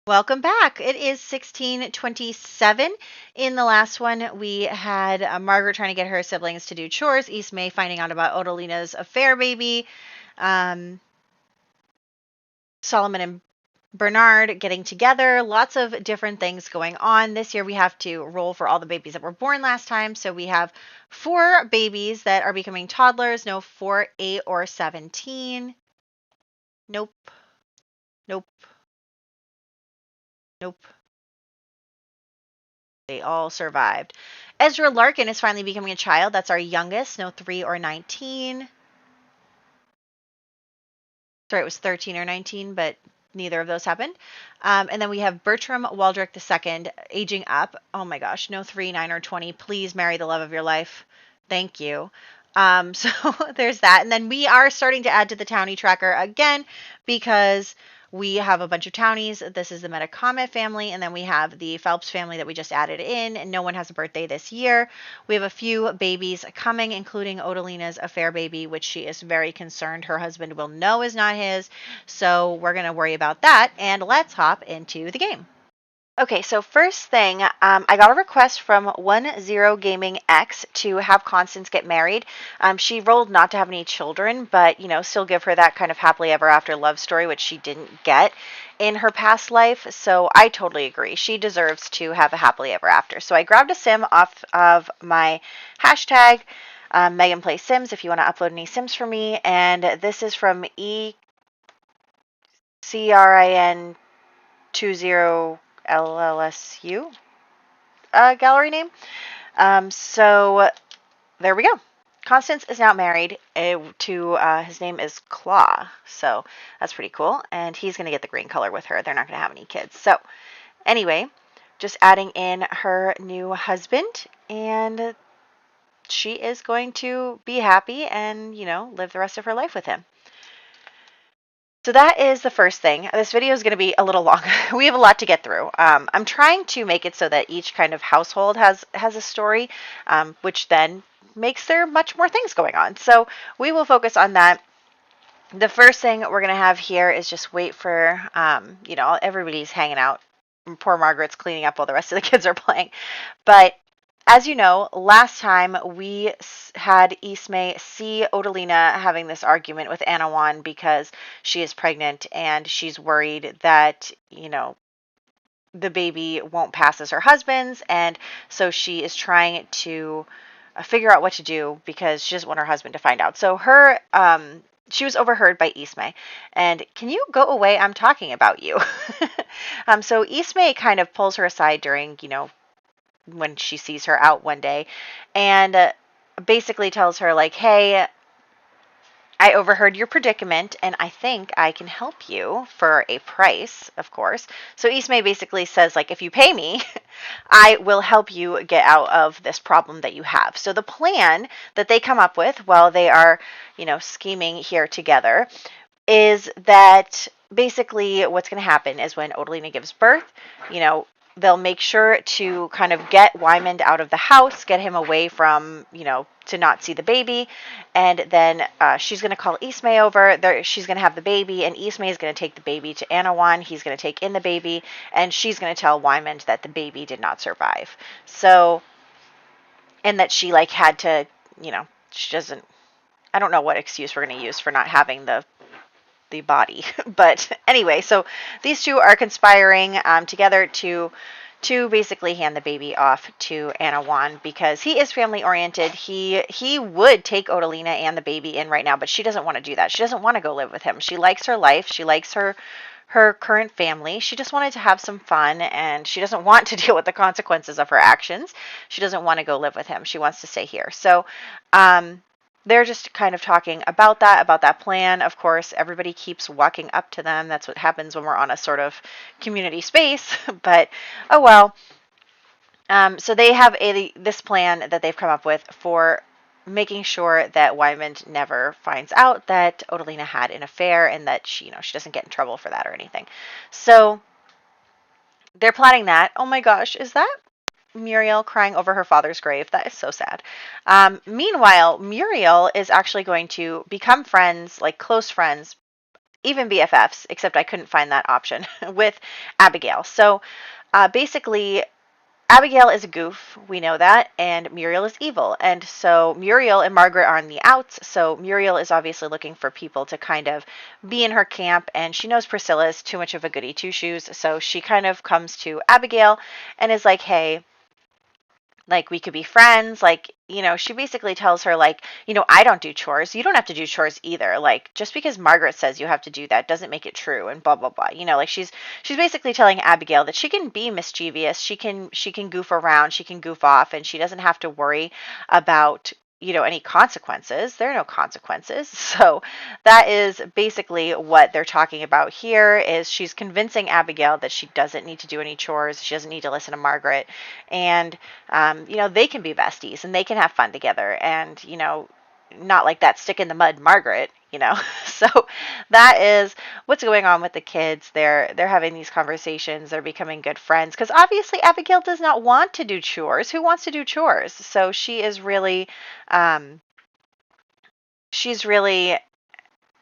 Welcome back. It is 1627. In the last one, we had Margaret trying to get her siblings to do chores, East May finding out about Odalina's affair baby, um, Solomon and Bernard getting together, lots of different things going on. This year we have to roll for all the babies that were born last time. So we have 4 babies that are becoming toddlers. No 4, 8, or 17. Nope, nope, nope. They all survived. Ezra Larkin is finally becoming a child. That's our youngest. No 3 or 19. Sorry, it was 13 or 19, but neither of those happened. And then we have Bertram Waldrick II aging up. Oh my gosh, no 3, 9, or 20. Please marry the love of your life. Thank you. So there's that. And then we are starting to add to the townie tracker again because we have a bunch of townies. This is the Metacomet family, and then we have the Phelps family that we just added in, and no one has a birthday this year. We have a few babies coming, including Odalina's affair baby, which she is very concerned her husband will know is not his. So we're going to worry about that, and let's hop into the game. Okay, so first thing, I got a request from 10 Gaming X to have Constance get married. She rolled not to have any children, but, still give her that kind of happily ever after love story, which she didn't get in her past life. So I totally agree. She deserves to have a happily ever after. So I grabbed a sim off of my hashtag, Megan Plays Sims, if you want to upload any sims for me. And this is from ECRIN20 LLSU gallery name. So there we go. Constance is now married to, his name is Claw. So that's pretty cool. And he's going to get the green color with her. They're not going to have any kids. So anyway, just adding in her new husband. And she is going to be happy and, live the rest of her life with him. So that is the first thing. This video is going to be a little long. We have a lot to get through. I'm trying to make it so that each kind of household has a story, which then makes there much more things going on. So we will focus on that. The first thing we're going to have here is just wait for, everybody's hanging out. Poor Margaret's cleaning up while the rest of the kids are playing. But as you know, last time we had Ismay see Odalina having this argument with Anawan because she is pregnant and she's worried that, the baby won't pass as her husband's. And so she is trying to figure out what to do because she doesn't want her husband to find out. So she was overheard by Ismay. And can you go away? I'm talking about you. So Ismay kind of pulls her aside during, when she sees her out one day and basically tells her like, hey, I overheard your predicament and I think I can help you for a price, of course. So Ismay basically says like, if you pay me, I will help you get out of this problem that you have. So the plan that they come up with while they are, scheming here together is that basically what's going to happen is when Odalina gives birth, they'll make sure to kind of get Wymond out of the house, get him away from, to not see the baby. And then she's going to call Ismay over. She's going to have the baby, and Ismay is going to take the baby to Anawan. He's going to take in the baby, and she's going to tell Wymond that the baby did not survive. So, and that she had to, she doesn't, I don't know what excuse we're going to use for not having the body. But anyway, so these two are conspiring together to basically hand the baby off to Anawan because he is family oriented. He would take Odalina and the baby in right now, but she doesn't want to do that. She doesn't want to go live with him. She likes her life. She likes her current family. She just wanted to have some fun, and she doesn't want to deal with the consequences of her actions. She doesn't want to go live with him. She wants to stay here. So they're just kind of talking about that plan. Of course, everybody keeps walking up to them. That's what happens when we're on a sort of community space. But, oh well. So they have this plan that they've come up with for making sure that Wymond never finds out that Odalina had an affair and that she doesn't get in trouble for that or anything. So they're plotting that. Oh my gosh, is that Muriel crying over her father's grave? That is so sad. Meanwhile, Muriel is actually going to become friends, like close friends, even BFFs, except I couldn't find that option with Abigail. So basically, Abigail is a goof, we know that, and Muriel is evil. And so Muriel and Margaret are on the outs, so Muriel is obviously looking for people to kind of be in her camp, and she knows Priscilla is too much of a goody two shoes, so she kind of comes to Abigail and is like, hey, like we could be friends, like, she basically tells her, like, I don't do chores, you don't have to do chores either, like, just because Margaret says you have to do that doesn't make it true, and blah blah blah, like she's basically telling Abigail that she can be mischievous, she can goof around, she can goof off, and she doesn't have to worry about any consequences. There are no consequences. So that is basically what they're talking about here, is she's convincing Abigail that she doesn't need to do any chores, she doesn't need to listen to Margaret, and they can be besties and they can have fun together, and not like that stick in the mud Margaret. So that is what's going on with the kids. They're having these conversations, they're becoming good friends, because obviously Abigail does not want to do chores. Who wants to do chores? So she's really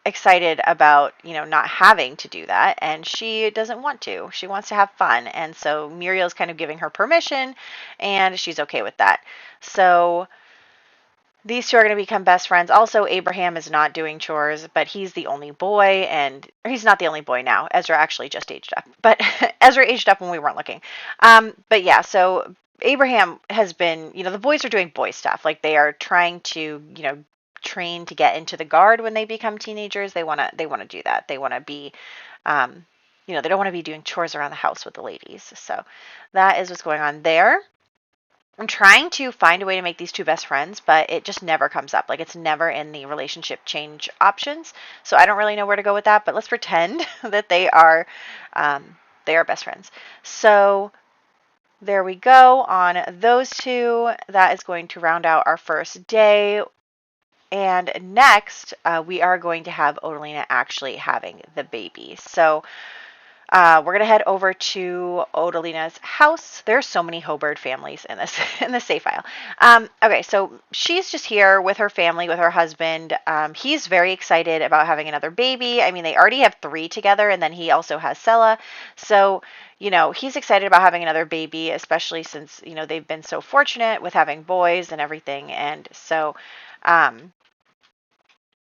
excited about not having to do that, and she doesn't want to, she wants to have fun, and so Muriel's kind of giving her permission, and she's okay with that. So these two are going to become best friends. Also, Abraham is not doing chores, but he's the only boy, and he's not the only boy now. Ezra actually just aged up, but Ezra aged up when we weren't looking. But yeah, so Abraham has been, the boys are doing boy stuff. Like they are trying to, train to get into the guard when they become teenagers. They want to do that. They want to be, they don't want to be doing chores around the house with the ladies. So that is what's going on there. I'm trying to find a way to make these two best friends, but it just never comes up. Like it's never in the relationship change options. So I don't really know where to go with that, but let's pretend that they are best friends. So there we go on those two. That is going to round out our first day. And next, we are going to have Odalina actually having the baby. So we're going to head over to Odalina's house. There's so many Hobart families in this in the save file. Okay, so she's just here with her family, with her husband. He's very excited about having another baby. I mean, they already have 3 together, and then he also has Sella. So, he's excited about having another baby, especially since, they've been so fortunate with having boys and everything. And so,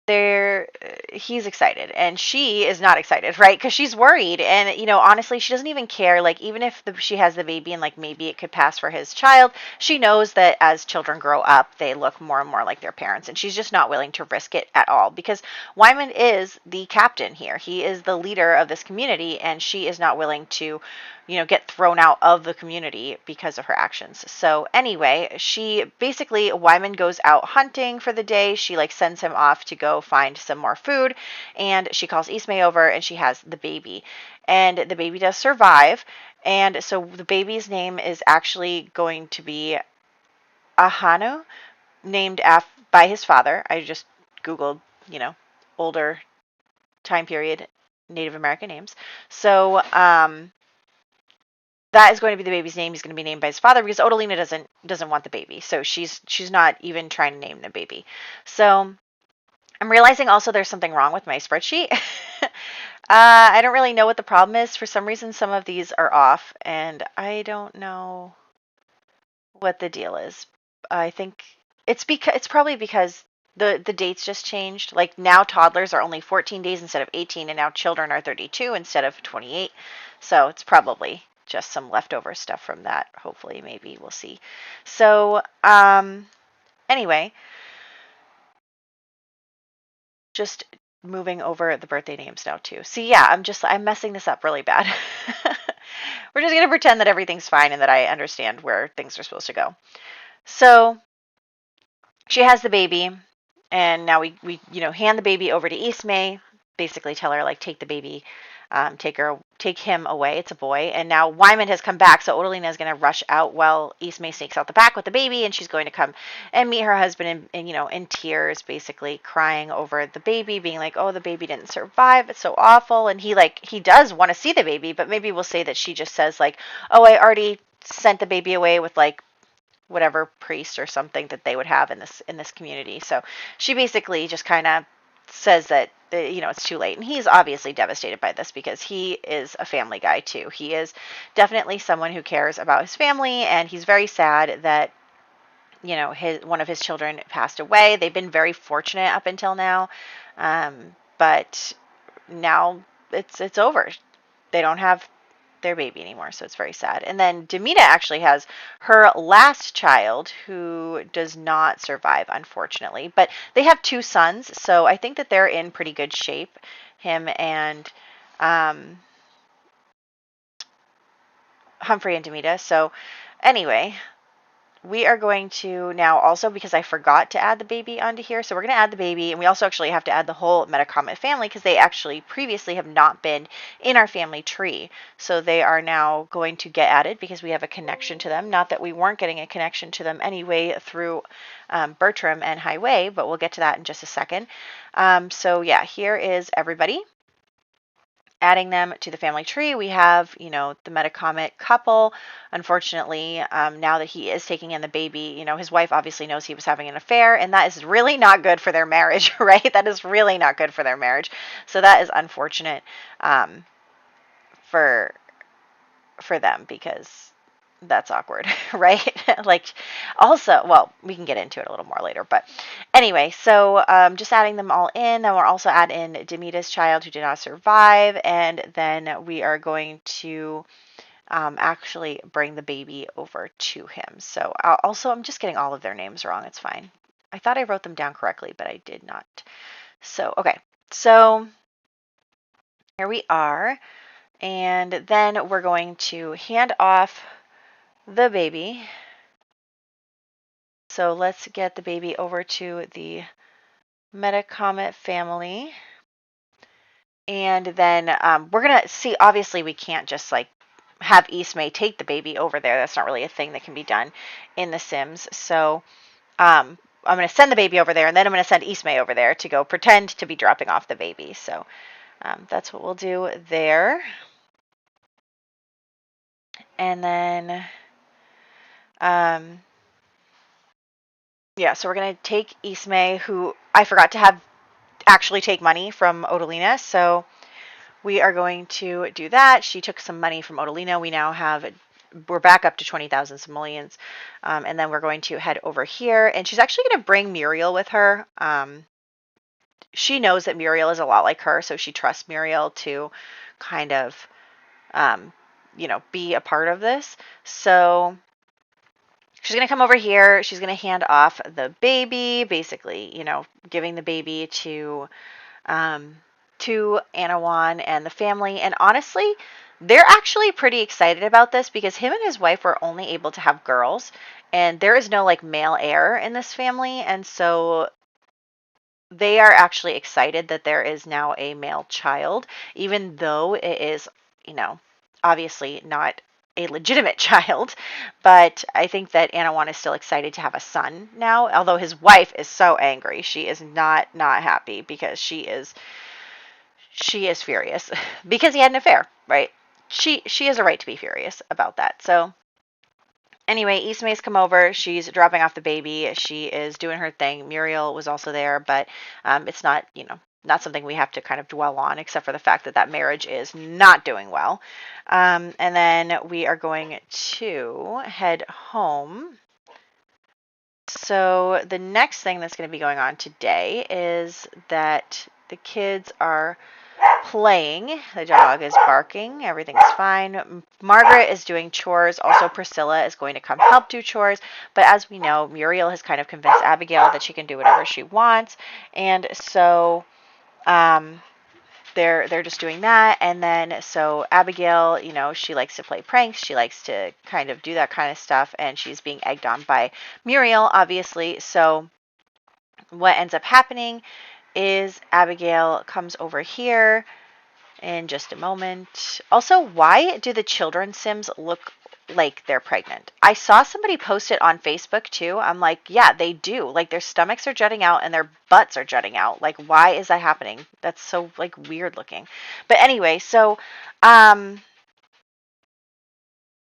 there he's excited, and she is not excited, right? Because she's worried, and honestly, she doesn't even care. Like, even if she has the baby and like maybe it could pass for his child, she knows that as children grow up, they look more and more like their parents, and she's just not willing to risk it at all, because Wyman is the captain here, he is the leader of this community, and she is not willing to get thrown out of the community because of her actions. So anyway, Wyman goes out hunting for the day. She like sends him off to go find some more food, and she calls Ismay over, and she has the baby. And the baby does survive, and so the baby's name is actually going to be Ahanu, named by his father. I just Googled, older time period Native American names. So, that is going to be the baby's name. He's going to be named by his father, because Odalina doesn't want the baby, so she's not even trying to name the baby. So I'm realizing also there's something wrong with my spreadsheet. I don't really know what the problem is. For some reason, some of these are off, and I don't know what the deal is. I think it's probably because the dates just changed. Like now toddlers are only 14 days instead of 18, and now children are 32 instead of 28. So it's probably just some leftover stuff from that. Hopefully, maybe we'll see. So anyway, just moving over the birthday names now too. See, yeah, I'm messing this up really bad. We're just gonna pretend that everything's fine and that I understand where things are supposed to go. So she has the baby, and now we hand the baby over to Ismay, basically tell her like take the baby, take him away. It's a boy, and now Wyman has come back, so Odalina is going to rush out while Ismay sneaks out the back with the baby, and she's going to come and meet her husband in tears, basically crying over the baby, being like, oh, the baby didn't survive, it's so awful. And he does want to see the baby, but maybe we'll say that she just says like, oh, I already sent the baby away with like whatever priest or something that they would have in this community. So she basically just kind of says that it's too late, and he's obviously devastated by this because he is a family guy too. He is definitely someone who cares about his family, and he's very sad that his one of his children passed away. They've been very fortunate up until now, but now it's over. They don't have their baby anymore, so it's very sad. And then Demita actually has her last child, who does not survive, unfortunately. But they have 2 sons, so I think that they're in pretty good shape. Him and Humphrey and Demita. So anyway, we are going to now also, because I forgot to add the baby onto here, so we're going to add the baby, and we also actually have to add the whole Metacomet family because they actually previously have not been in our family tree. So they are now going to get added because we have a connection to them. Not that we weren't getting a connection to them anyway through Bertram and Highway, but we'll get to that in just a second. So yeah, here is everybody. Adding them to the family tree, we have, the Metacomet couple. Unfortunately, now that he is taking in the baby, his wife obviously knows he was having an affair, and that is really not good for their marriage, right? That is really not good for their marriage. So that is unfortunate for them, because that's awkward, right? Like, also, well, we can get into it a little more later, but anyway, so just adding them all in. Then we'll also add in Demita's child, who did not survive, and then we are going to actually bring the baby over to him. So also, I'm just getting all of their names wrong. It's fine. I thought I wrote them down correctly, but I did not. So, okay. So here we are. And then we're going to hand off the baby. So let's get the baby over to the Metacomet family. And then we're going to see, obviously we can't just like have Ismay take the baby over there. That's not really a thing that can be done in The Sims. So I'm going to send the baby over there, and then I'm going to send Ismay over there to go pretend to be dropping off the baby. So that's what we'll do there. And then yeah, so we're going to take Ismay, who I forgot to have actually take money from Odalina. So we are going to do that. She took some money from Odalina. We're back up to 20,000 simoleons. And then we're going to head over here. And she's actually going to bring Muriel with her. She knows that Muriel is a lot like her, so she trusts Muriel to kind of, be a part of this. So she's going to come over here. She's going to hand off the baby, basically, giving the baby to Anawan and the family. And honestly, they're actually pretty excited about this because him and his wife were only able to have girls, and there is no like male heir in this family. And so they are actually excited that there is now a male child, even though it is, obviously not a legitimate child. But I think that Anawan is still excited to have a son now, although his wife is so angry. She is not happy because she is furious because he had an affair, right? She has a right to be furious about that. So anyway, Ismay's come over. She's dropping off the baby. She is doing her thing. Muriel was also there, but it's not, not something we have to kind of dwell on, except for the fact that that marriage is not doing well. And then we are going to head home. So the next thing that's going to be going on today is that the kids are playing. The dog is barking. Everything's fine. Margaret is doing chores. Also, Priscilla is going to come help do chores. But as we know, Muriel has kind of convinced Abigail that she can do whatever she wants. And so they're just doing that. And then so Abigail, she likes to play pranks. She likes to kind of do that kind of stuff. And she's being egged on by Muriel, obviously. So what ends up happening is Abigail comes over here in just a moment. Also, why do the children's Sims look like they're pregnant? I saw somebody post it on Facebook too. I'm like, yeah, they do. Like their stomachs are jutting out and their butts are jutting out. Like, why is that happening? That's so like weird looking. But anyway, so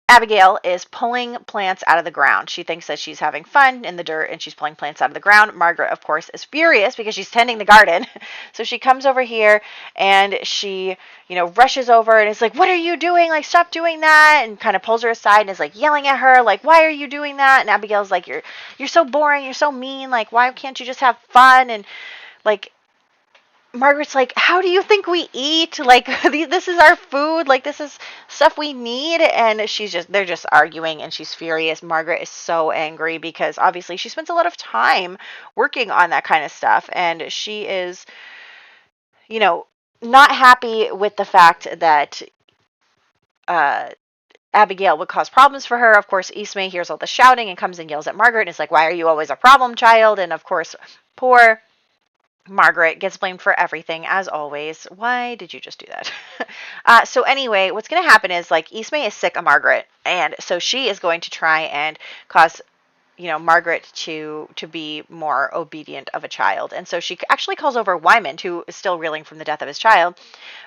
Abigail is pulling plants out of the ground. She thinks that she's having fun in the dirt and she's pulling plants out of the ground. Margaret, of course, is furious because she's tending the garden. So she comes over here and she, rushes over and is like, "What are you doing? Like, stop doing that." And kind of pulls her aside and is like yelling at her, like, "Why are you doing that?" And Abigail's like, "You're so boring. You're so mean. Like, why can't you just have fun?" And like, Margaret's like, "How do you think we eat? Like, this is our food. Like, this is stuff we need." And they're just arguing and she's furious. Margaret is so angry because obviously she spends a lot of time working on that kind of stuff. And she is, you know, not happy with the fact that, uh, Abigail would cause problems for her. Of course, Ismay hears all the shouting and comes and yells at Margaret and is like, "Why are you always a problem child?" And of course, poor Margaret gets blamed for everything, as always. Why did you just do that? So anyway, what's going to happen is, like, Ismay is sick of Margaret, and so she is going to try and cause, Margaret to be more obedient of a child. And so she actually calls over Wyman, who is still reeling from the death of his child,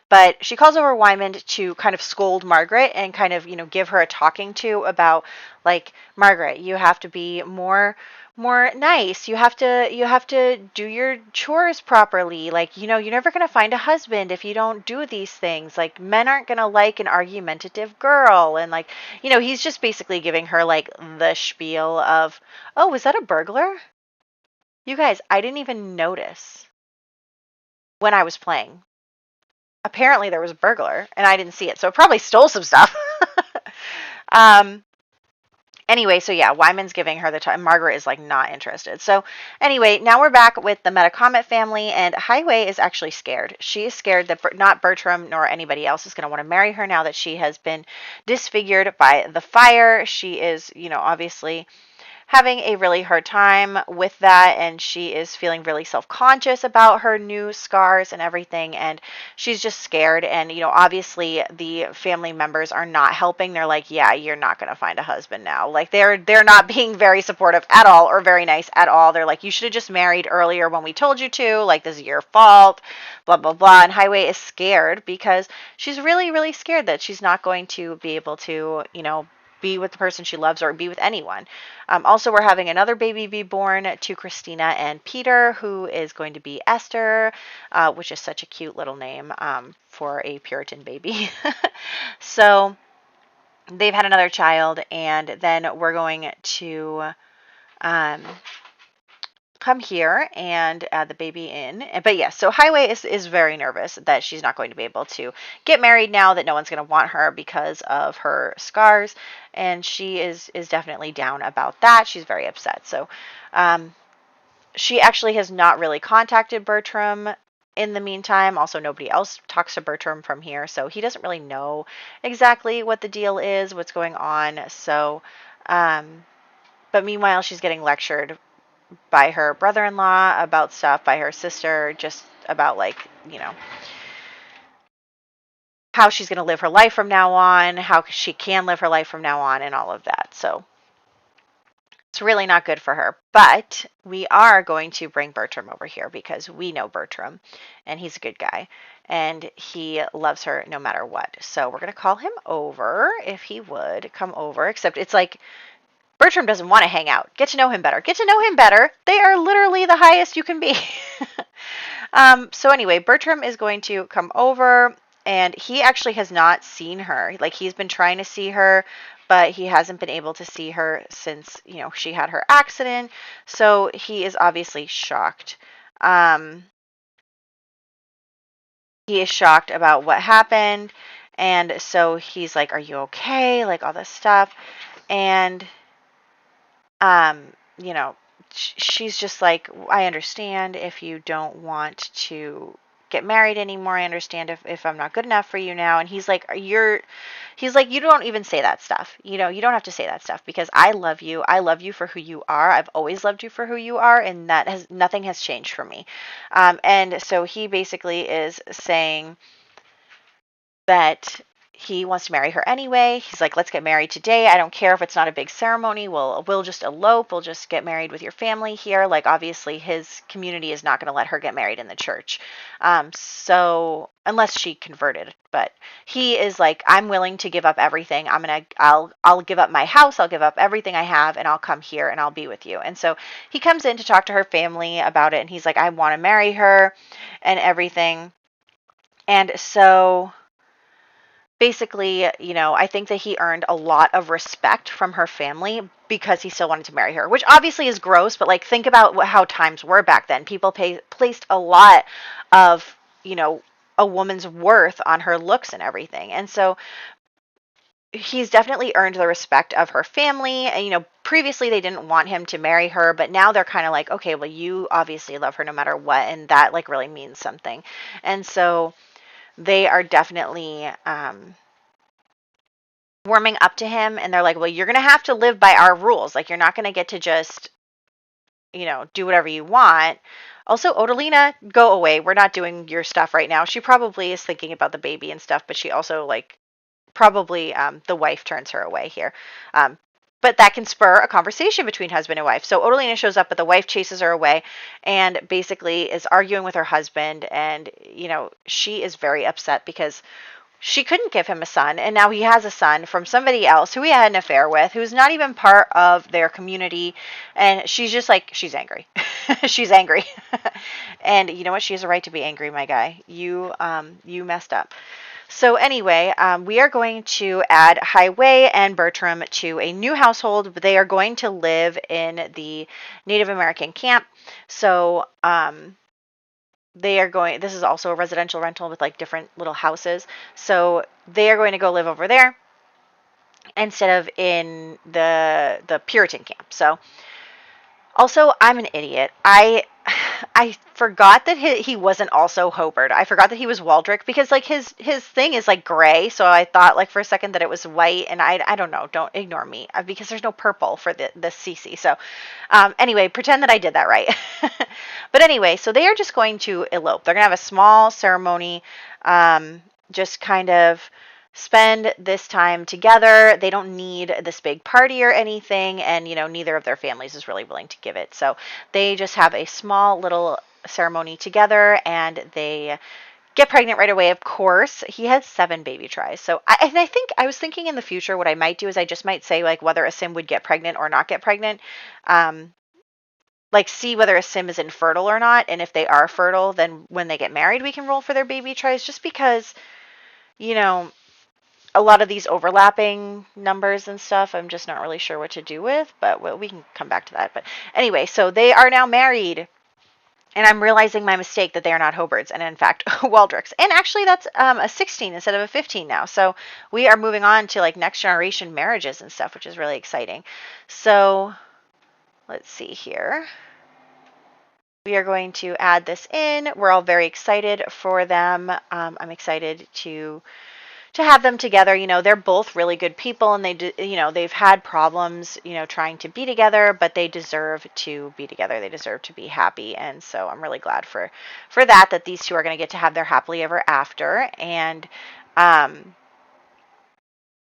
but she calls over Wyman to kind of scold Margaret and kind of, give her a talking to about, like, "Margaret, you have to be more nice. You have to do your chores properly. Like, you're never going to find a husband if you don't do these things. Like, men aren't going to like an argumentative girl." And, like, he's just basically giving her, like, the spiel of, "Oh, was that a burglar? You guys, I didn't even notice when I was playing. Apparently there was a burglar and I didn't see it. So it probably stole some stuff." um, Anyway, so yeah, Wyman's giving her the time. Margaret is like not interested. So anyway, now we're back with the Metacomet family, and Highway is actually scared. She is scared that not Bertram nor anybody else is going to want to marry her now that she has been disfigured by the fire. She is, obviously having a really hard time with that, and she is feeling really self-conscious about her new scars and everything, and she's just scared. And obviously the family members are not helping. They're like, "Yeah, you're not going to find a husband now." Like, they're not being very supportive at all or very nice at all. They're like, "You should have just married earlier when we told you to. Like, this is your fault, blah blah blah." And Highway is scared because she's really really scared that she's not going to be able to, be with the person she loves or be with anyone. Also, we're having another baby be born to Christina and Peter, who is going to be Esther, which is such a cute little name for a Puritan baby. So they've had another child, and then we're going to um, come here and add the baby in. But yes, so Highway is very nervous that she's not going to be able to get married now, that no one's going to want her because of her scars, and she is definitely down about that. She's very upset. So she actually has not really contacted Bertram in the meantime. Also, nobody else talks to Bertram from here, so he doesn't really know exactly what the deal is, what's going on. So but meanwhile, she's getting lectured by her brother-in-law about stuff, by her sister, just about, like, how she's going to live her life from now on, how she can live her life from now on, and all of that. So it's really not good for her. But we are going to bring Bertram over here because we know Bertram and he's a good guy and he loves her no matter what. So we're going to call him over if he would come over, except it's like Bertram doesn't want to hang out. Get to know him better. Get to know him better. They are literally the highest you can be. So anyway, Bertram is going to come over, and he actually has not seen her. Like, he's been trying to see her, but he hasn't been able to see her since, she had her accident. So he is obviously shocked. He is shocked about what happened, and so he's like, "Are you okay?" Like, all this stuff. And um, you know, she's just like, "I understand if you don't want to get married anymore. I understand if I'm not good enough for you now." And he's like, "You don't even say that stuff. You don't have to say that stuff because I love you. I love you for who you are. I've always loved you for who you are. And nothing has changed for me." And so he basically is saying that he wants to marry her anyway. He's like, let's get married today. I don't care if it's not a big ceremony. We'll just elope. We'll just get married with your family here. Like, obviously, his community is not going to let her get married in the church. So unless she converted, but he is like, I'm willing to give up everything. I'll give up my house. I'll give up everything I have, and I'll come here and I'll be with you. And so he comes in to talk to her family about it, and he's like, I want to marry her and everything. And so basically, I think that he earned a lot of respect from her family because he still wanted to marry her, which obviously is gross, but like think about how times were back then. People placed a lot of, a woman's worth on her looks and everything. And so he's definitely earned the respect of her family. And, previously they didn't want him to marry her, but now they're kind of like, okay, well, you obviously love her no matter what. And that like really means something. And so they are definitely, warming up to him, and they're like, well, you're going to have to live by our rules. Like, you're not going to get to just, do whatever you want. Also, Odalina, go away. We're not doing your stuff right now. She probably is thinking about the baby and stuff, but she also, like, probably the wife turns her away here. But that can spur a conversation between husband and wife. So Odalina shows up, but the wife chases her away and basically is arguing with her husband. And, she is very upset because she couldn't give him a son, and now he has a son from somebody else who he had an affair with, who's not even part of their community, and she's just like, she's angry. She's angry. And you know what? She has a right to be angry, my guy. You messed up. So anyway, we are going to add Highway and Bertram to a new household. They are going to live in the Native American camp. So, this is also a residential rental with like different little houses. So they are going to go live over there instead of in the Puritan camp. So also, I'm an idiot. I forgot that he wasn't also Hobart. I forgot that he was Waldrick because like his thing is like gray. So I thought like for a second that it was white, and I don't know. Don't ignore me because there's no purple for the CC. So anyway, pretend that I did that right. But anyway, so they are just going to elope. They're gonna have a small ceremony, just kind of spend this time together. They don't need this big party or anything, and neither of their families is really willing to give it. So they just have a small little ceremony together, and they get pregnant right away. Of course, he has 7 baby tries. So I think I was thinking in the future what I might do is I just might say like whether a sim would get pregnant or not get pregnant. Like see whether a sim is infertile or not, and if they are fertile, then when they get married we can roll for their baby tries, just because you know a lot of these overlapping numbers and stuff, I'm just not really sure what to do with, but we can come back to that. But anyway, so they are now married, and I'm realizing my mistake that they are not Hobarts, and in fact, Waldricks. And actually, that's a 16 instead of a 15 now. So we are moving on to like next generation marriages and stuff, which is really exciting. So let's see here. We are going to add this in. We're all very excited for them. I'm excited to have them together. They're both really good people, and they've had problems, trying to be together, but they deserve to be together. They deserve to be happy. And so I'm really glad for that these two are going to get to have their happily ever after. And,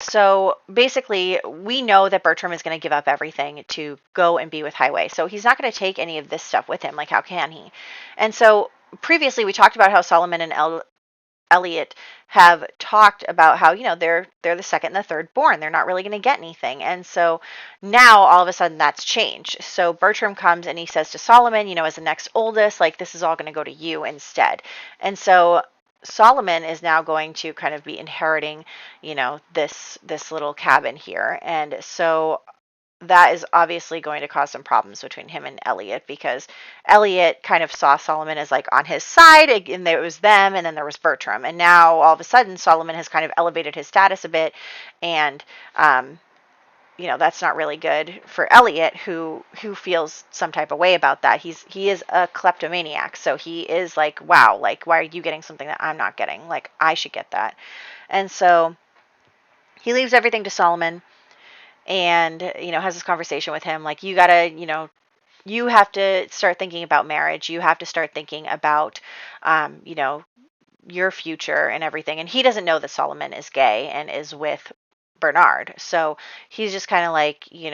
so basically we know that Bertram is going to give up everything to go and be with Highway. So he's not going to take any of this stuff with him. Like, how can he? And so previously we talked about how Solomon and Elliot have talked about how they're the second and the third born. They're not really going to get anything, and so now all of a sudden that's changed. So Bertram comes and he says to Solomon, as the next oldest, like this is all going to go to you instead. And so Solomon is now going to kind of be inheriting, this little cabin here, and so that is obviously going to cause some problems between him and Elliot, because Elliot kind of saw Solomon as like on his side, and there was them, and then there was Bertram, and now all of a sudden Solomon has kind of elevated his status a bit, and that's not really good for Elliot, who feels some type of way about that. He is a kleptomaniac, so he is like, wow, like why are you getting something that I'm not getting? Like I should get that. And so he leaves everything to Solomon, and has this conversation with him like, you gotta, you have to start thinking about marriage. You have to start thinking about your future and everything. And he doesn't know that Solomon is gay and is with Bernard. So he's just kind of like, you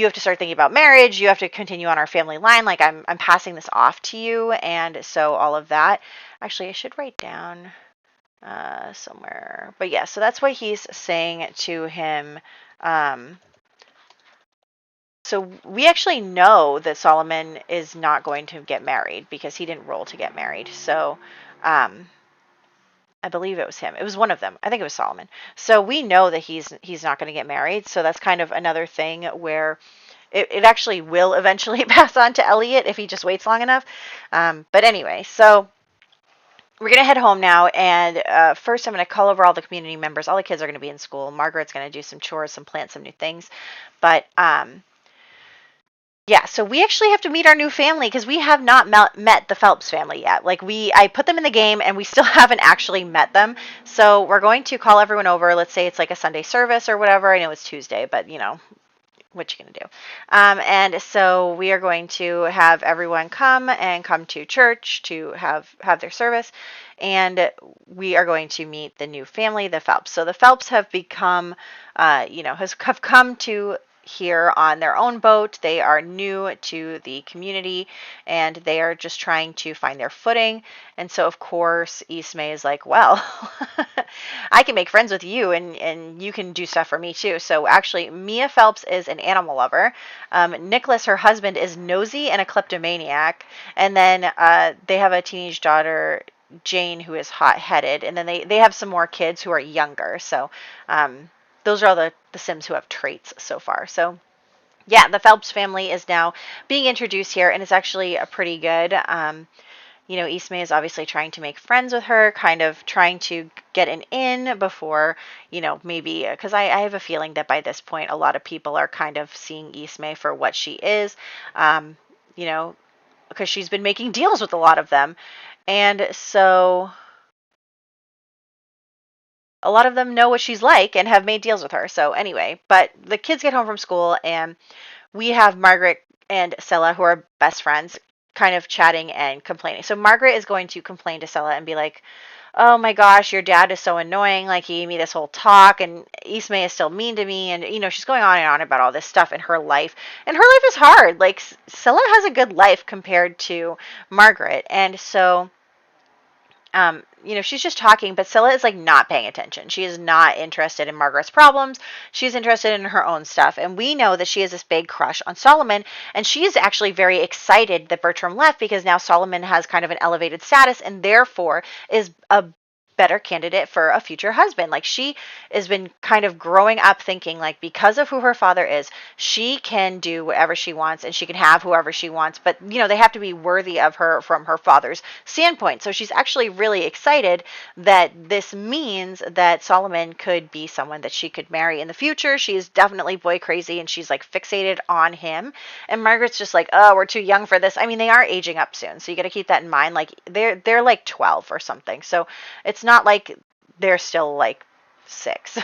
have to start thinking about marriage. You have to continue on our family line. Like I'm passing this off to you. And so all of that. Actually, I should write down somewhere. But yeah, so that's what he's saying to him. So we actually know that Solomon is not going to get married because he didn't roll to get married. So I believe it was him. It was one of them. I think it was Solomon. So we know that he's not going to get married. So that's kind of another thing where it actually will eventually pass on to Elliot if he just waits long enough. But anyway, so we're going to head home now. And first, I'm going to call over all the community members. All the kids are going to be in school. Margaret's going to do some chores, plant some new things. But yeah, so we actually have to meet our new family because we have not met the Phelps family yet. Like I put them in the game and we still haven't actually met them. So we're going to call everyone over. Let's say it's like a Sunday service or whatever. I know it's Tuesday, but what you gonna do? And so we are going to have everyone come to church to have their service, and we are going to meet the new family, the Phelps. So the Phelps have become, have come to here on their own boat. They are new to the community and they are just trying to find their footing. And so, of course, Ismay is like, well, I can make friends with you and you can do stuff for me too. So actually, Mia Phelps is an animal lover. Nicholas, her husband, is nosy and a kleptomaniac. And then they have a teenage daughter, Jane, who is hot-headed. And then they have some more kids who are younger. So those are all the Sims who have traits so far. So yeah, the Phelps family is now being introduced here, and it's actually a pretty good. Ismay is obviously trying to make friends with her, kind of trying to get an in before, maybe, because I have a feeling that by this point, a lot of people are kind of seeing Ismay for what she is, because she's been making deals with a lot of them. And so a lot of them know what she's like and have made deals with her. So anyway, but the kids get home from school and we have Margaret and Scylla, who are best friends, kind of chatting and complaining. So Margaret is going to complain to Scylla and be like, oh my gosh, your dad is so annoying. Like, he gave me this whole talk and Ismay is still mean to me. And, she's going on and on about all this stuff in her life. And her life is hard. Like, Scylla has a good life compared to Margaret. And so she's just talking, but Scylla is like not paying attention. She is not interested in Margaret's problems. She's interested in her own stuff. And we know that she has this big crush on Solomon. And she is actually very excited that Bertram left because now Solomon has kind of an elevated status and therefore is a better candidate for a future husband. Like, she has been kind of growing up thinking, like, because of who her father is, she can do whatever she wants and she can have whoever she wants, but they have to be worthy of her from her father's standpoint. So she's actually really excited that this means that Solomon could be someone that she could marry in the future. She is definitely boy crazy and she's like fixated on him, and Margaret's just like, oh, we're too young for this. I mean, they are aging up soon, so you got to keep that in mind. Like, they're like 12 or something, so it's not like they're still like 6.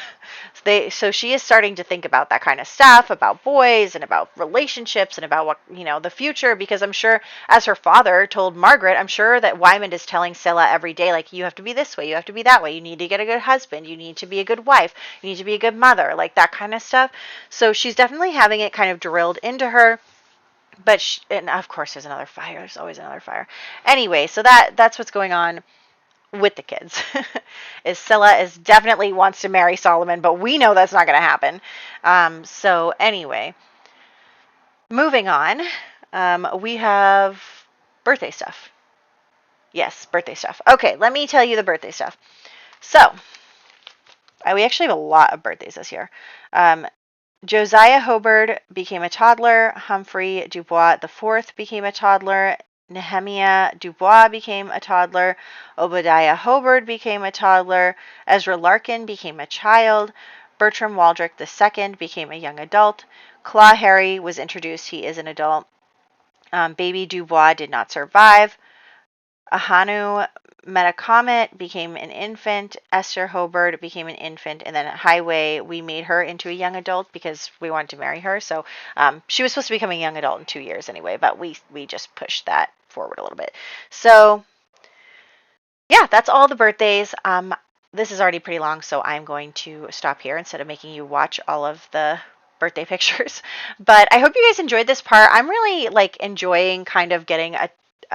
So she is starting to think about that kind of stuff, about boys and about relationships and about what, the future, because I'm sure, as her father told Margaret, I'm sure that Wyman is telling Scylla every day, like, you have to be this way, you have to be that way, you need to get a good husband, you need to be a good wife, you need to be a good mother, like that kind of stuff. So she's definitely having it kind of drilled into her. But and of course there's another fire. There's always another fire. Anyway, so that's what's going on with the kids. Is Scylla is definitely wants to marry Solomon, but we know that's not going to happen. So anyway, moving on, we have birthday stuff. Yes, birthday stuff. Okay, let me tell you the birthday stuff. So we actually have a lot of birthdays this year. Josiah Hobart became a toddler. Humphrey Dubois IV became a toddler. Nehemiah Dubois became a toddler. Obadiah Hobart became a toddler. Ezra Larkin became a child. Bertram Waldrick II became a young adult. Claw Harry was introduced. He is an adult. Baby Dubois did not survive. Ahanu Metacomet became an infant. Esther Hobart became an infant. And then at Highway, we made her into a young adult because we wanted to marry her. So she was supposed to become a young adult in 2 years anyway, but we just pushed that forward a little bit. So Yeah, that's all the birthdays. This is already pretty long, so I'm going to stop here instead of making you watch all of the birthday pictures. But I hope you guys enjoyed this part. I'm really like enjoying kind of getting a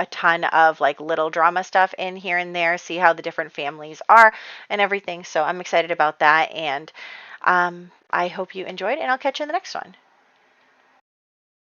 ton of like little drama stuff in here and there, see how the different families are and everything. So I'm excited about that, and I hope you enjoyed, and I'll catch you in the next one.